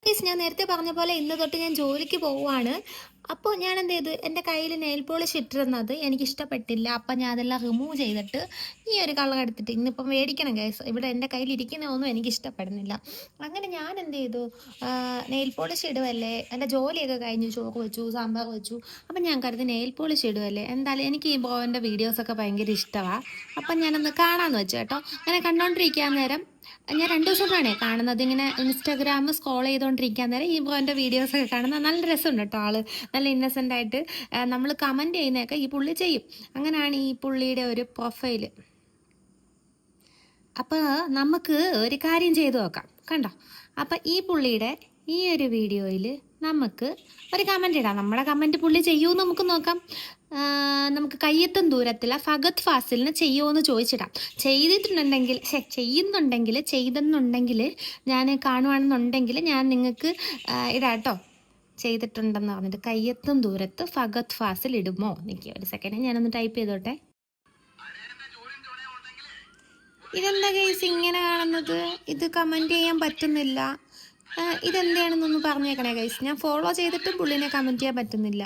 Guys, ഞാൻ നേരത്തെ പറഞ്ഞ പോലെ ഇന്ന് തൊട്ട് ഞാൻ ജോലിക്ക് പോവുകയാണ്. അപ്പോൾ ഞാൻ എന്ത് ചെയ്തു, എൻ്റെ കയ്യിൽ നെയിൽ പോളിഷ് ഇട്ടിരുന്നത് എനിക്കിഷ്ടപ്പെട്ടില്ല. അപ്പം ഞാൻ അതെല്ലാം റിമൂവ് ചെയ്തിട്ട് ഈ ഒരു കളർ എടുത്തിട്ട് ഇന്നിപ്പം മേടിക്കണം ഗൈസ്. ഇവിടെ എൻ്റെ കയ്യിൽ ഇരിക്കുന്നതൊന്നും എനിക്കിഷ്ടപ്പെടുന്നില്ല. അങ്ങനെ ഞാൻ എന്ത് ചെയ്തു, നെയിൽ പോളിഷ് ഇടുവല്ലേ, എൻ്റെ ജോലിയൊക്കെ കഴിഞ്ഞു, ചോറ് വെച്ചു, സാമ്പാർ വെച്ചു. അപ്പം ഞാൻ കരുതി നെയിൽ പോളിഷ് ഇടുവല്ലേ, എന്തായാലും എനിക്ക് ഈ ബ്രോൻ്റെ വീഡിയോസൊക്കെ ഭയങ്കര ഇഷ്ടമാണ്. അപ്പം ഞാനൊന്ന് കാണാമെന്ന് വെച്ചു കേട്ടോ. അങ്ങനെ കണ്ടുകൊണ്ടിരിക്കാൻ നേരം ഞാൻ 2 ദിവസം കൊണ്ടാണേ കാണുന്നത്. ഇങ്ങനെ ഇൻസ്റ്റാഗ്രാം സ്ക്രോൾ ചെയ്തുകൊണ്ടിരിക്കാൻ നേരം ഈ ബ്രോൻ്റെ വീഡിയോസൊക്കെ കാണുന്നത് നല്ല രസമുണ്ട് കേട്ടോ. ആള് നല്ല ഇന്നസെൻ്റ് ആയിട്ട് നമ്മൾ കമൻറ്റ് ചെയ്യുന്നതൊക്കെ ഈ പുള്ളി ചെയ്യും. അങ്ങനെയാണ് ഈ പുള്ളിയുടെ ഒരു പ്രൊഫൈല്. അപ്പോൾ നമുക്ക് ഒരു കാര്യം ചെയ്തു നോക്കാം, കണ്ടോ. അപ്പം ഈ പുള്ളിയുടെ ഈ ഒരു വീഡിയോയിൽ നമുക്ക് ഒരു കമൻ്റ് ഇടാം. നമ്മുടെ കമൻറ്റ് പുള്ളി ചെയ്യുമെന്ന് നമുക്ക് നോക്കാം. നമുക്ക് കയ്യെത്തും ദൂരത്തില്ല ഫഗത് ഫാസിലിന് ചെയ്യുമോയെന്ന് ചോദിച്ചിടാം. ചെയ്തെന്നുണ്ടെങ്കിൽ ഞാൻ കാണുവാണെന്നുണ്ടെങ്കിൽ ഞാൻ നിങ്ങൾക്ക് ഇടാം കേട്ടോ. ചെയ്തിട്ടുണ്ടെന്ന് പറഞ്ഞിട്ട് കയ്യെത്തും ദൂരത്ത് ഫഗത് ഫാസിൽ ഇടുമോ? എനിക്ക് ഒരു സെക്കൻഡ് ഞാനൊന്ന് ടൈപ്പ് ചെയ്തോട്ടെ. ഇതെന്താ കേസ് ഇങ്ങനെ കാണുന്നത്? ഇത് കമൻറ്റ് ചെയ്യാൻ പറ്റുന്നില്ല. ഇതെന്താണെന്നൊന്ന് പറഞ്ഞേക്കണേ ഗൈസ്. ഞാൻ ഫോളോ ചെയ്തിട്ടും പുള്ളിനെ കമൻറ്റ് ചെയ്യാൻ പറ്റുന്നില്ല.